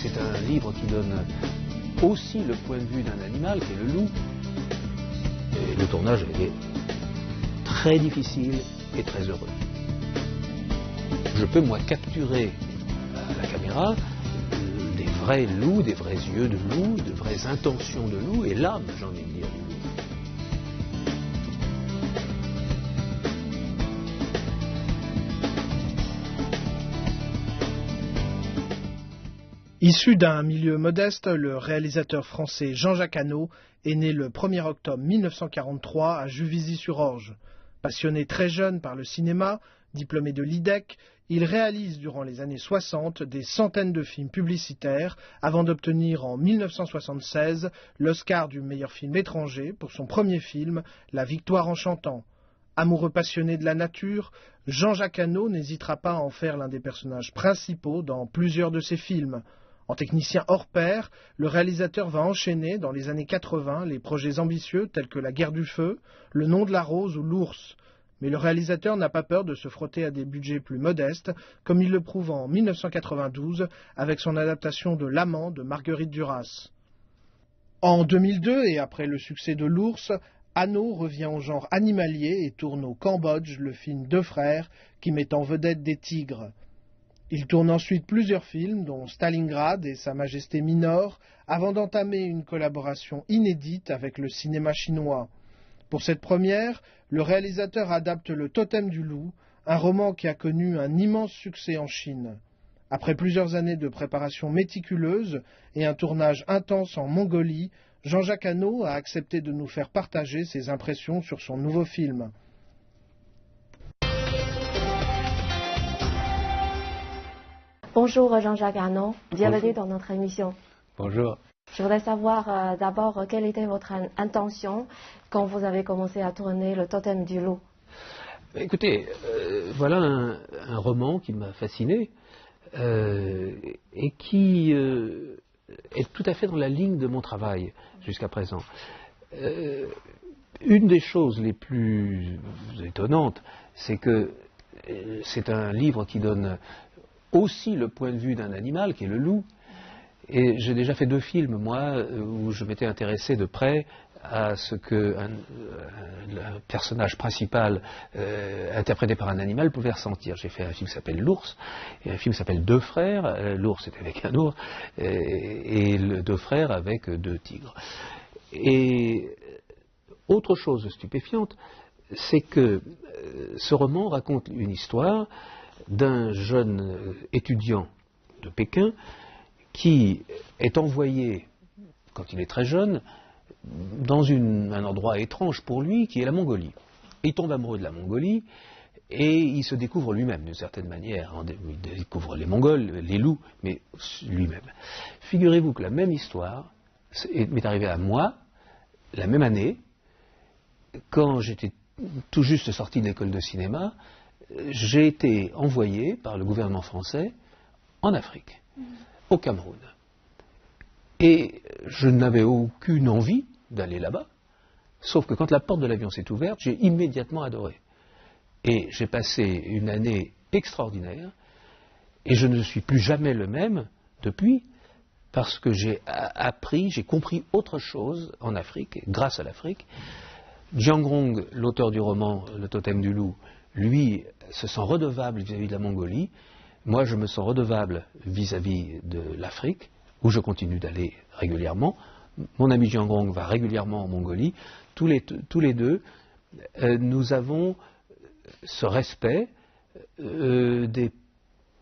C'est un livre qui donne aussi le point de vue d'un animal, qui est le loup. Et le tournage a été très difficile et très heureux. Je peux, moi, capturer à la caméra des vrais loups, des vrais yeux de loup, de vraies intentions de loup, et l'âme, j'ai envie de dire, du loup. Issu d'un milieu modeste, le réalisateur français Jean-Jacques Hano est né le 1er octobre 1943 à Juvisy-sur-Orge. Passionné très jeune par le cinéma, diplômé de l'IDEC, il réalise durant les années 60 des centaines de films publicitaires avant d'obtenir en 1976 l'Oscar du meilleur film étranger pour son premier film, La Victoire en chantant. Amoureux passionné de la nature, Jean-Jacques Hano n'hésitera pas à en faire l'un des personnages principaux dans plusieurs de ses films. En technicien hors pair, le réalisateur va enchaîner dans les années 80 les projets ambitieux tels que La Guerre du Feu, Le Nom de la Rose ou L'Ours. Mais le réalisateur n'a pas peur de se frotter à des budgets plus modestes, comme il le prouve en 1992 avec son adaptation de L'Amant de Marguerite Duras. En 2002, et après le succès de L'Ours, Hano revient au genre animalier et tourne au Cambodge le film Deux frères qui met en vedette des tigres. Il tourne ensuite plusieurs films, dont Stalingrad et Sa Majesté Minor, avant d'entamer une collaboration inédite avec le cinéma chinois. Pour cette première, le réalisateur adapte Le Totem du loup, un roman qui a connu un immense succès en Chine. Après plusieurs années de préparation méticuleuse et un tournage intense en Mongolie, Jean-Jacques Hano a accepté de nous faire partager ses impressions sur son nouveau film. Bonjour Jean-Jacques Hano, bienvenue dans notre émission. Bonjour. Je voudrais savoir d'abord quelle était votre intention quand vous avez commencé à tourner Le Totem du loup. Écoutez, voilà un roman qui m'a fasciné et qui est tout à fait dans la ligne de mon travail jusqu'à présent. Une des choses les plus étonnantes, c'est que c'est un livre qui donne aussi le point de vue d'un animal, qui est le loup. Et j'ai déjà fait 2 films, moi, où je m'étais intéressé de près à ce que le personnage principal interprété par un animal pouvait ressentir. J'ai fait un film qui s'appelle L'Ours, et un film qui s'appelle Deux frères. L'ours était avec un ours, et Deux frères avec 2 tigres. Et autre chose stupéfiante, c'est que ce roman raconte une histoire d'un jeune étudiant de Pékin qui est envoyé, quand il est très jeune, dans un endroit étrange pour lui, qui est la Mongolie. Il tombe amoureux de la Mongolie, et il se découvre lui-même, d'une certaine manière. Il découvre les Mongols, les loups, mais lui-même. Figurez-vous que la même histoire m'est arrivée à moi, la même année, quand j'étais tout juste sorti de l'école de cinéma. J'ai été envoyé par le gouvernement français en Afrique, au Cameroun. Et je n'avais aucune envie d'aller là-bas, sauf que quand la porte de l'avion s'est ouverte, j'ai immédiatement adoré. Et j'ai passé une année extraordinaire, et je ne suis plus jamais le même depuis, parce que j'ai appris, j'ai compris autre chose en Afrique, grâce à l'Afrique. Jiangrong, l'auteur du roman Le Totem du loup, lui se sent redevable vis-à-vis de la Mongolie. Moi, je me sens redevable vis-à-vis de l'Afrique, où je continue d'aller régulièrement. Mon ami Jiangrong va régulièrement en Mongolie. Tous les deux, nous avons ce respect des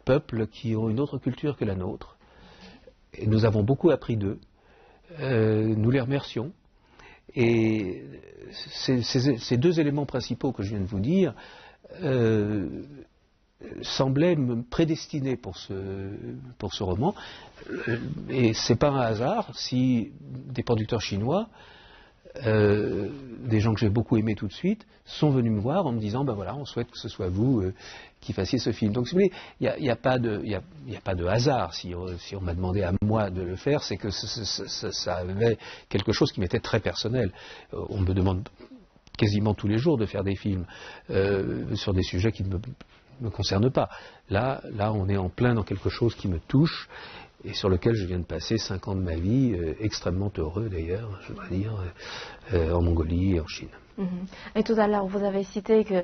peuples qui ont une autre culture que la nôtre. Et nous avons beaucoup appris d'eux. Nous les remercions. Et ces 2 éléments principaux que je viens de vous dire semblaient me prédestiner pour ce roman. Et c'est pas un hasard si des producteurs chinois, des gens que j'ai beaucoup aimés tout de suite, sont venus me voir en me disant ben voilà, on souhaite que ce soit vous qui fassiez ce film. Donc si vous voulez, il n'y a pas de hasard. Si on m'a demandé à moi de le faire, c'est que ça avait quelque chose qui m'était très personnel. On me demande quasiment tous les jours de faire des films sur des sujets qui ne me concernent pas. Là, on est en plein dans quelque chose qui me touche et sur lequel je viens de passer 5 ans de ma vie, extrêmement heureux d'ailleurs, je dois dire, en Mongolie et en Chine. Et tout à l'heure, vous avez cité que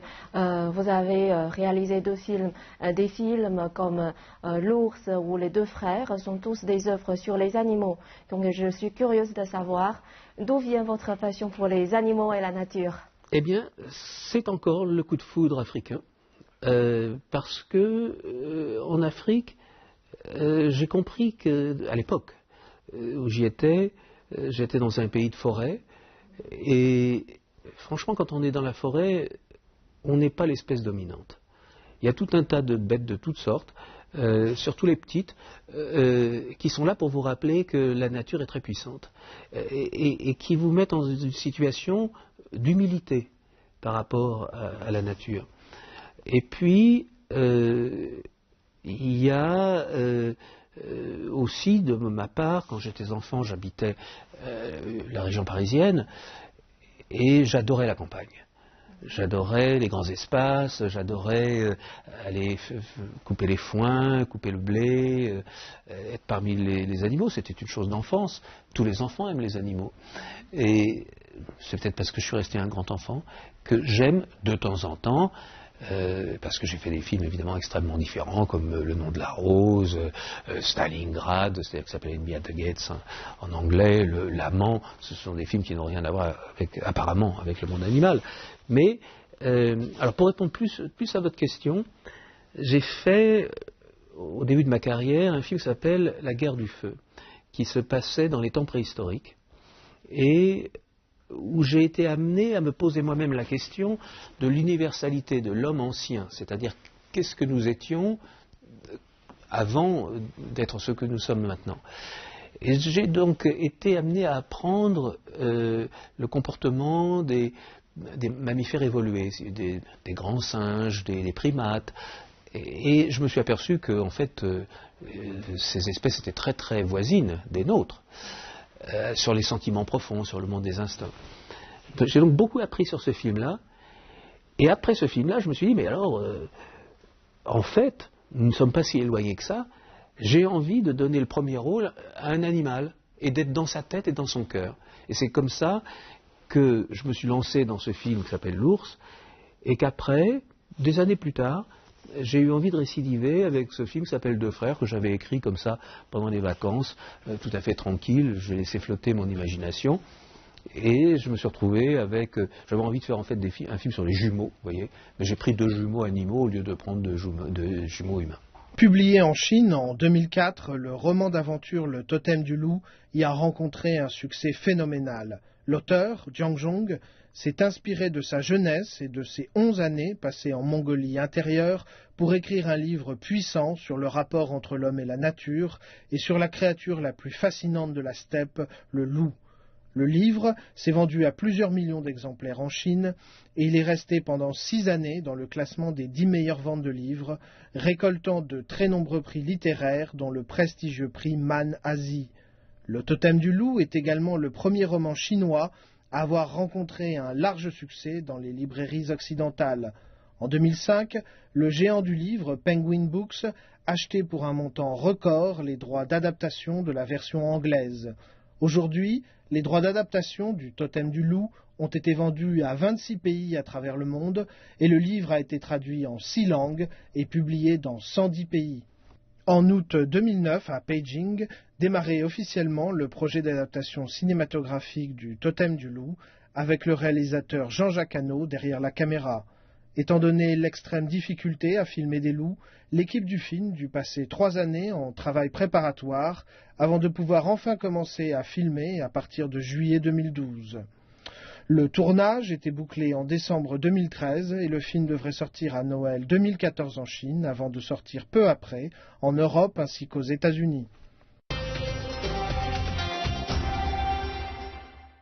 vous avez réalisé 2 films. Des films comme L'ours ou Les deux frères sont tous des œuvres sur les animaux. Donc je suis curieuse de savoir d'où vient votre passion pour les animaux et la nature. Eh bien, c'est encore le coup de foudre africain, parce que en Afrique, j'ai compris qu'à l'époque où j'étais dans un pays de forêt, et franchement, quand on est dans la forêt, on n'est pas l'espèce dominante. Il y a tout un tas de bêtes de toutes sortes, surtout les petites, qui sont là pour vous rappeler que la nature est très puissante, et qui vous mettent dans une situation d'humilité par rapport à la nature. Et puis, il y a aussi, de ma part, quand j'étais enfant, j'habitais la région parisienne, et j'adorais la campagne. J'adorais les grands espaces, j'adorais aller couper les foins, couper le blé, être parmi les animaux. C'était une chose d'enfance. Tous les enfants aiment les animaux. Et c'est peut-être parce que je suis resté un grand enfant que j'aime de temps en temps, parce que j'ai fait des films évidemment extrêmement différents, comme Le nom de la rose, Stalingrad, c'est-à-dire que ça s'appelait Enemy at the Gates en anglais, L'amant. Ce sont des films qui n'ont rien à voir apparemment avec le monde animal. Mais, alors pour répondre plus à votre question, j'ai fait, au début de ma carrière, un film qui s'appelle La guerre du feu, qui se passait dans les temps préhistoriques, et où j'ai été amené à me poser moi-même la question de l'universalité de l'homme ancien, c'est-à-dire qu'est-ce que nous étions avant d'être ce que nous sommes maintenant. Et j'ai donc été amené à apprendre le comportement des mammifères évolués, des grands singes, des primates, et je me suis aperçu que en fait ces espèces étaient très très voisines des nôtres, sur les sentiments profonds, sur le monde des instincts. J'ai donc beaucoup appris sur ce film-là, et après ce film-là, je me suis dit, mais alors, en fait, nous ne sommes pas si éloignés que ça, j'ai envie de donner le premier rôle à un animal, et d'être dans sa tête et dans son cœur. Et c'est comme ça que je me suis lancé dans ce film qui s'appelle L'ours, et qu'après, des années plus tard, j'ai eu envie de récidiver avec ce film qui s'appelle Deux frères, que j'avais écrit comme ça pendant les vacances, tout à fait tranquille. J'ai laissé flotter mon imagination, et je me suis retrouvé avec... j'avais envie de faire en fait un film sur les jumeaux, vous voyez, mais j'ai pris 2 jumeaux animaux au lieu de prendre de jumeaux humains. Publié en Chine en 2004, le roman d'aventure Le Totem du loup y a rencontré un succès phénoménal. L'auteur, Jiang Zhong, s'est inspiré de sa jeunesse et de ses 11 années passées en Mongolie intérieure pour écrire un livre puissant sur le rapport entre l'homme et la nature et sur la créature la plus fascinante de la steppe, le loup. Le livre s'est vendu à plusieurs millions d'exemplaires en Chine et il est resté pendant 6 années dans le classement des 10 meilleures ventes de livres, récoltant de très nombreux prix littéraires dont le prestigieux prix Man Asie. Le Totem du loup est également le premier roman chinois à avoir rencontré un large succès dans les librairies occidentales. En 2005, le géant du livre, Penguin Books, achetait pour un montant record les droits d'adaptation de la version anglaise. Aujourd'hui, les droits d'adaptation du Totem du loup ont été vendus à 26 pays à travers le monde et le livre a été traduit en 6 langues et publié dans 110 pays. En août 2009, à Beijing, démarrait officiellement le projet d'adaptation cinématographique du Totem du loup, avec le réalisateur Jean-Jacques Hano derrière la caméra. Étant donné l'extrême difficulté à filmer des loups, l'équipe du film dut passer 3 années en travail préparatoire avant de pouvoir enfin commencer à filmer à partir de juillet 2012. Le tournage était bouclé en décembre 2013 et le film devrait sortir à Noël 2014 en Chine avant de sortir peu après en Europe ainsi qu'aux États-Unis.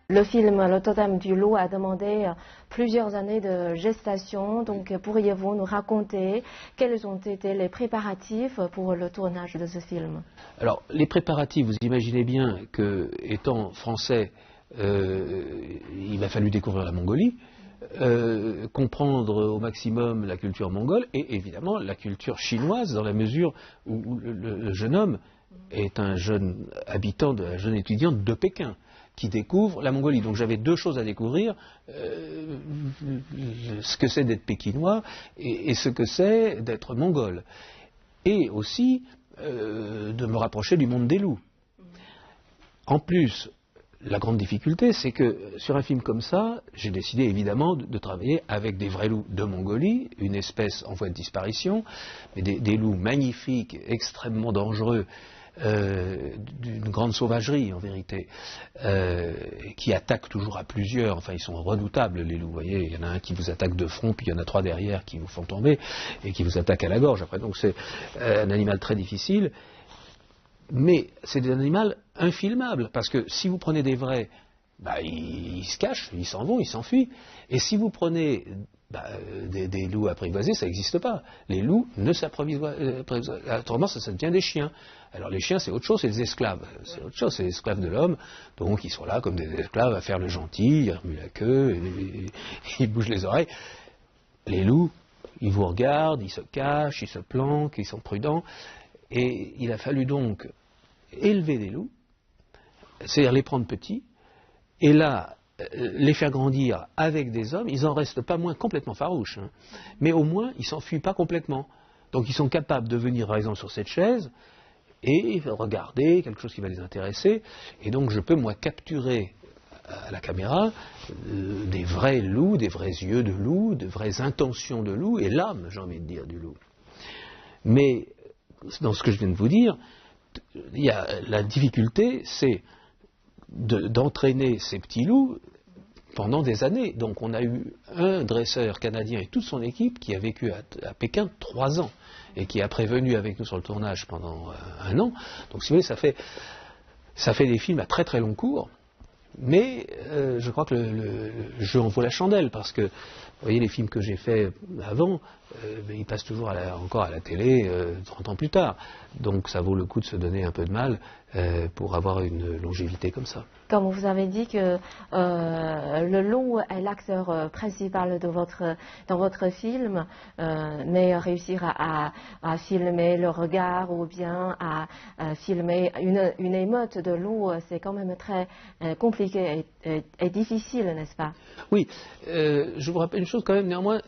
Le film Le Totem du loup a demandé plusieurs années de gestation, donc pourriez-vous nous raconter quels ont été les préparatifs pour le tournage de ce film? Alors, les préparatifs, vous imaginez bien que, étant français, il m'a fallu découvrir la Mongolie, comprendre au maximum la culture mongole et évidemment la culture chinoise, dans la mesure où le jeune homme est un jeune habitant, un jeune étudiant de Pékin, qui découvre la Mongolie. Donc j'avais deux choses à découvrir, ce que c'est d'être pékinois et ce que c'est d'être mongol. Et aussi de me rapprocher du monde des loups. En plus, la grande difficulté, c'est que sur un film comme ça, j'ai décidé évidemment de travailler avec des vrais loups de Mongolie, une espèce en voie de disparition, mais des loups magnifiques, extrêmement dangereux, d'une grande sauvagerie en vérité, qui attaquent toujours à plusieurs. Enfin, ils sont redoutables, les loups. Vous voyez, il y en a un qui vous attaque de front, puis il y en a trois derrière qui vous font tomber et qui vous attaquent à la gorge. Après, donc c'est un animal très difficile. Mais c'est un animal infilmable, parce que si vous prenez des vrais, ils se cachent, ils s'en vont, ils s'enfuient. Et si vous prenez des loups apprivoisés, ça n'existe pas. Les loups ne s'apprivoisent, autrement ça devient des chiens. Alors les chiens c'est autre chose, c'est des esclaves. C'est autre chose, c'est des esclaves de l'homme, donc ils sont là comme des esclaves à faire le gentil, ils remuent la queue, ils bougent les oreilles. Les loups, ils vous regardent, ils se cachent, ils se planquent, ils sont prudents. Et il a fallu donc élever des loups, c'est-à-dire les prendre petits, et là, les faire grandir avec des hommes. Ils n'en restent pas moins complètement farouches, hein, mais au moins, ils ne s'enfuient pas complètement. Donc ils sont capables de venir, par exemple, sur cette chaise, et regarder quelque chose qui va les intéresser, et donc je peux, moi, capturer à la caméra des vrais loups, des vrais yeux de loup, de vraies intentions de loup, et l'âme, j'ai envie de dire, du loup. Mais dans ce que je viens de vous dire, la difficulté, c'est d'entraîner ces petits loups pendant des années. Donc on a eu un dresseur canadien et toute son équipe qui a vécu à Pékin 3 ans et qui est après venu avec nous sur le tournage pendant 1 an. Donc si vous voulez, ça fait des films à très très long cours. Mais je crois que le jeu en vaut la chandelle, parce que vous voyez, les films que j'ai faits avant, ils passent toujours encore à la télé 30 ans plus tard. Donc ça vaut le coup de se donner un peu de mal pour avoir une longévité comme ça. Comme vous avez dit que le loup est l'acteur principal dans votre film, mais réussir à filmer le regard ou bien à filmer une émeute de loup, c'est quand même très compliqué et difficile, n'est-ce pas? Oui, je vous rappelle une chose quand même, néanmoins,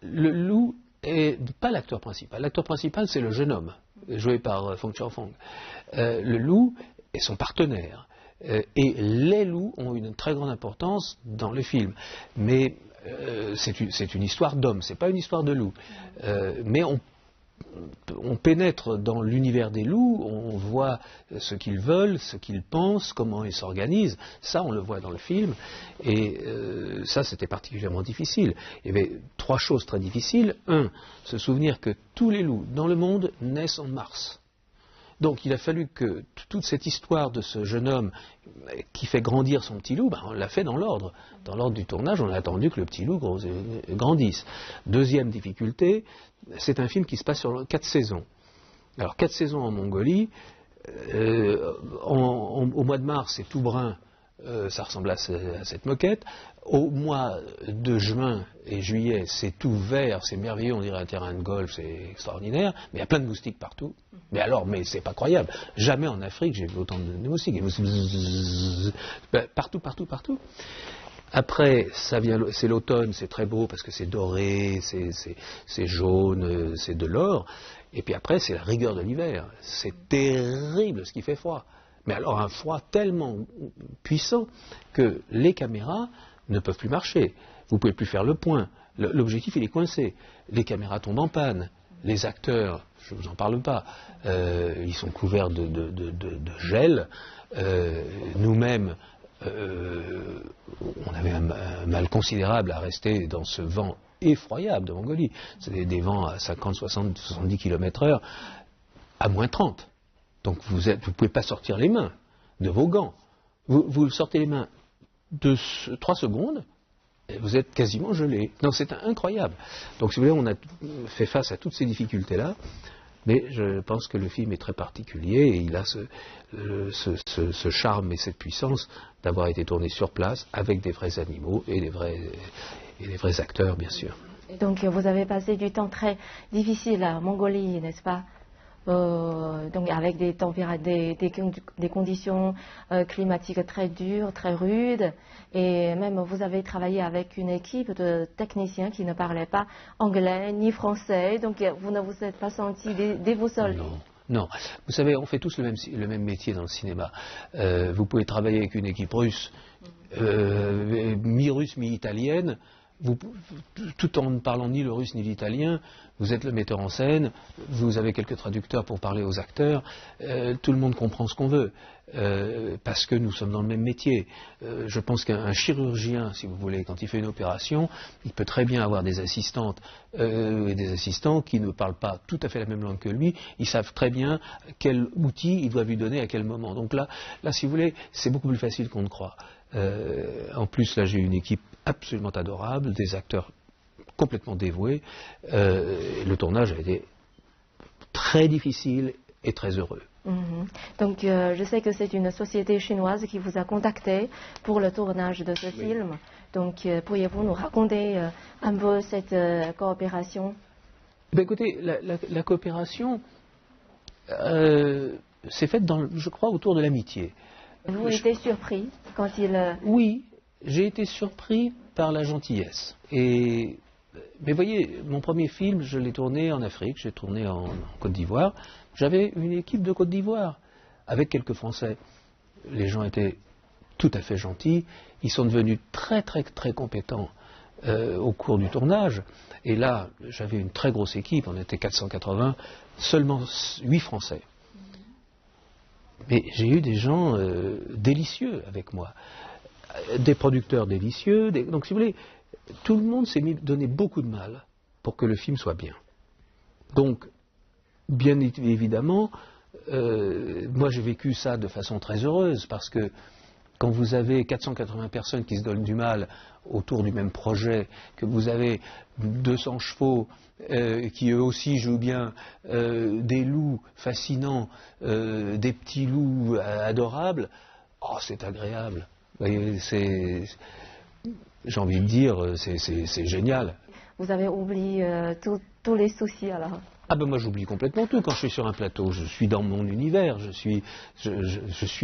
le loup n'est pas l'acteur principal. L'acteur principal, c'est le jeune homme, joué par Fong Chao-fong. Le loup est son partenaire. Et les loups ont une très grande importance dans le film. Mais c'est une histoire d'homme, c'est pas une histoire de loup. Mais on pénètre dans l'univers des loups, on voit ce qu'ils veulent, ce qu'ils pensent, comment ils s'organisent. Ça, on le voit dans le film. Et ça, c'était particulièrement difficile. Il y avait 3 choses très difficiles. 1, se souvenir que tous les loups dans le monde naissent en mars. Donc il a fallu que toute cette histoire de ce jeune homme qui fait grandir son petit loup, on l'a fait dans l'ordre. Dans l'ordre du tournage, on a attendu que le petit loup grandisse. 2e difficulté, c'est un film qui se passe sur 4 saisons. Alors 4 saisons en Mongolie, au mois de mars c'est tout brun, ça ressemble à cette moquette. Au mois de juin et juillet, c'est tout vert, c'est merveilleux, on dirait un terrain de golf, c'est extraordinaire, mais il y a plein de moustiques partout. Mais c'est pas croyable. Jamais en Afrique j'ai vu autant de moustiques. Partout. Après, c'est l'automne, c'est très beau parce que c'est doré, c'est jaune, c'est de l'or. Et puis après, c'est la rigueur de l'hiver. C'est terrible ce qui fait froid. Mais alors un froid tellement puissant que les caméras ne peuvent plus marcher. Vous ne pouvez plus faire le point. L'objectif, il est coincé. Les caméras tombent en panne. Les acteurs, je ne vous en parle pas, ils sont couverts de gel. Nous-mêmes, on avait un mal considérable à rester dans ce vent effroyable de Mongolie. C'est des vents à 50, 60, 70 km/h à moins 30. Donc vous ne pouvez pas sortir les mains de vos gants. Vous sortez les mains de 3 secondes, et vous êtes quasiment gelé. Donc c'est incroyable. Donc si vous voulez, on a fait face à toutes ces difficultés-là, mais je pense que le film est très particulier et il a ce charme et cette puissance d'avoir été tourné sur place avec des vrais animaux et des vrais acteurs, bien sûr. Et donc vous avez passé du temps très difficile en Mongolie, n'est-ce pas? donc avec des conditions climatiques très dures, très rudes, et même vous avez travaillé avec une équipe de techniciens qui ne parlaient pas anglais ni français, donc vous ne vous êtes pas senti déboussolé. Non, vous savez, on fait tous le même métier dans le cinéma. Vous pouvez travailler avec une équipe russe, mi-russe, mi-italienne, tout en ne parlant ni le russe ni l'italien. Vous êtes le metteur en scène, vous avez quelques traducteurs pour parler aux acteurs, tout le monde comprend ce qu'on veut, parce que nous sommes dans le même métier. Je pense qu'un chirurgien, si vous voulez, quand il fait une opération, il peut très bien avoir des assistantes et des assistants qui ne parlent pas tout à fait la même langue que lui, ils savent très bien quel outil ils doivent lui donner à quel moment. Donc là, si vous voulez, c'est beaucoup plus facile qu'on ne croit. En plus, là, j'ai une équipe absolument adorable, des acteurs complètement dévoués. Le tournage a été très difficile et très heureux. Donc, je sais que c'est une société chinoise qui vous a contacté pour le tournage de ce film. Donc, pourriez-vous nous raconter un peu cette coopération? Écoutez, la coopération s'est faite, je crois, autour de l'amitié. Vous étiez surpris quand il... Oui, j'ai été surpris par la gentillesse. Mais voyez, mon premier film, je l'ai tourné en Afrique, j'ai tourné en Côte d'Ivoire. J'avais une équipe de Côte d'Ivoire, avec quelques Français. Les gens étaient tout à fait gentils. Ils sont devenus très, très, très compétents au cours du tournage. Et là, j'avais une très grosse équipe, on était 480, seulement 8 Français. Mais j'ai eu des gens délicieux avec moi, des producteurs délicieux. Donc, si vous voulez, tout le monde s'est donné beaucoup de mal pour que le film soit bien. Donc, bien évidemment, moi j'ai vécu ça de façon très heureuse, parce que quand vous avez 480 personnes qui se donnent du mal autour du même projet, que vous avez 200 chevaux qui eux aussi jouent bien, des loups fascinants, des petits loups adorables, oh, c'est agréable. Vous voyez, j'ai envie de dire, c'est génial. Vous avez oublié tous les soucis alors? Ah ben moi j'oublie complètement tout quand je suis sur un plateau, je suis dans mon univers, je suis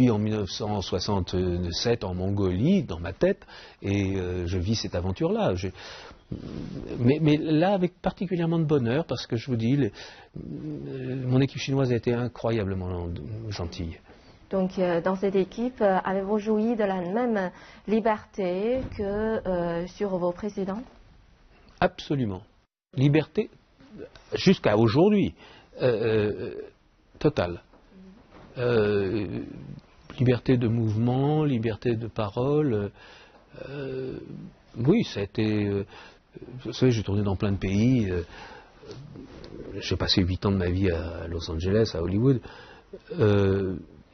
en 1967 en Mongolie, dans ma tête, et je vis cette aventure-là. Mais là avec particulièrement de bonheur, parce que je vous dis, mon équipe chinoise a été incroyablement gentille. Donc dans cette équipe, avez-vous joui de la même liberté que sur vos précédents? Absolument. Liberté jusqu'à aujourd'hui, totale. Liberté de mouvement, liberté de parole. Oui, ça a été... vous savez, j'ai tourné dans plein de pays. J'ai passé 8 ans de ma vie à Los Angeles, à Hollywood.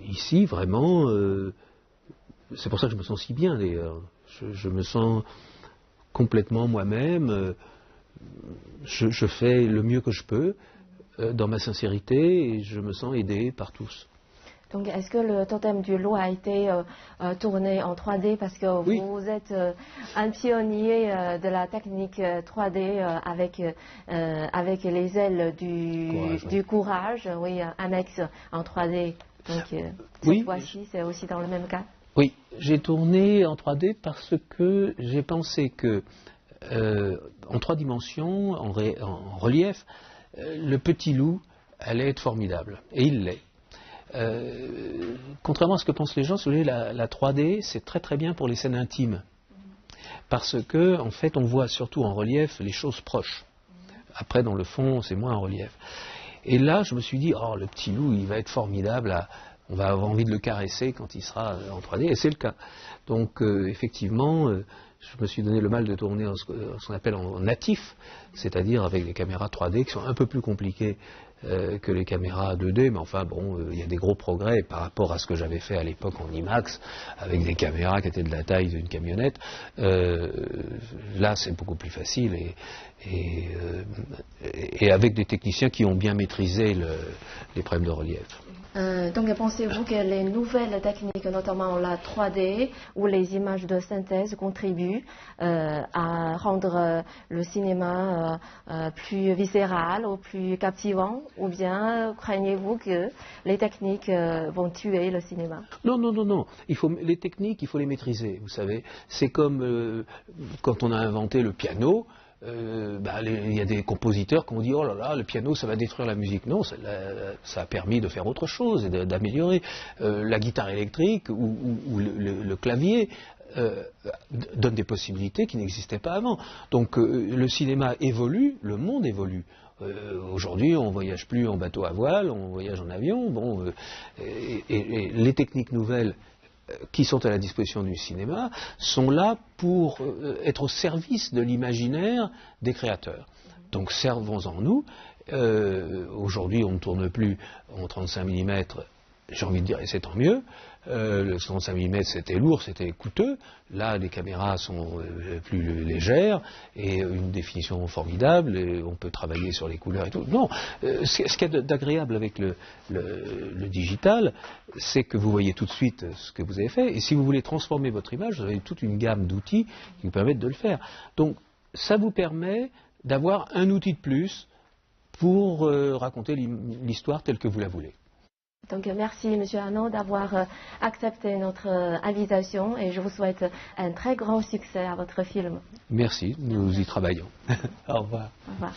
Ici, vraiment, c'est pour ça que je me sens si bien, d'ailleurs. Je me sens complètement moi-même. Je fais le mieux que je peux dans ma sincérité et je me sens aidé par tous. Donc est-ce que le totem du loup a été tourné en 3D parce que oui. Vous êtes un pionnier de la technique 3D avec les ailes du courage, oui, annexe en 3D. Donc cette fois-ci, c'est aussi dans le même cas? Oui, j'ai tourné en 3D parce que j'ai pensé que en 3 dimensions, en relief, le petit loup allait être formidable. Et il l'est. Contrairement à ce que pensent les gens, la 3D, c'est très très bien pour les scènes intimes. Parce que, en fait, on voit surtout en relief les choses proches. Après, dans le fond, c'est moins en relief. Et là, je me suis dit, oh, le petit loup, il va être formidable, on va avoir envie de le caresser quand il sera en 3D, et c'est le cas. Donc, effectivement, je me suis donné le mal de tourner ce qu'on appelle en natif, c'est-à-dire avec des caméras 3D qui sont un peu plus compliquées que les caméras 2D, mais enfin bon, il y a des gros progrès par rapport à ce que j'avais fait à l'époque en IMAX, avec des caméras qui étaient de la taille d'une camionnette. Là, c'est beaucoup plus facile et avec des techniciens qui ont bien maîtrisé les problèmes de relief. Donc pensez-vous que les nouvelles techniques, notamment la 3D ou les images de synthèse, contribuent à rendre le cinéma plus viscéral ou plus captivant, ou bien craignez-vous que les techniques vont tuer le cinéma? Non, non, non, non. Les techniques, il faut les maîtriser, vous savez. C'est comme quand on a inventé le piano. Il y a des compositeurs qui ont dit oh là là, le piano ça va détruire la musique. Non, ça a permis de faire autre chose et d'améliorer. La guitare électrique ou le clavier donnent des possibilités qui n'existaient pas avant. Donc le cinéma évolue, le monde évolue. Aujourd'hui, on ne voyage plus en bateau à voile, on voyage en avion. Bon, et les techniques nouvelles qui sont à la disposition du cinéma sont là pour être au service de l'imaginaire des créateurs. Donc servons-en nous. Aujourd'hui, on ne tourne plus en 35 mm, j'ai envie de dire, et c'est tant mieux. Le 35 mm, c'était lourd, c'était coûteux. Là, les caméras sont plus légères et une définition formidable. Et on peut travailler sur les couleurs et tout. Non, ce qui est d'agréable avec le digital, c'est que vous voyez tout de suite ce que vous avez fait. Et si vous voulez transformer votre image, vous avez toute une gamme d'outils qui vous permettent de le faire. Donc, ça vous permet d'avoir un outil de plus pour raconter l'histoire telle que vous la voulez. Donc merci M. Arnaud d'avoir accepté notre invitation et je vous souhaite un très grand succès à votre film. Merci, nous y travaillons. Au revoir. Au revoir.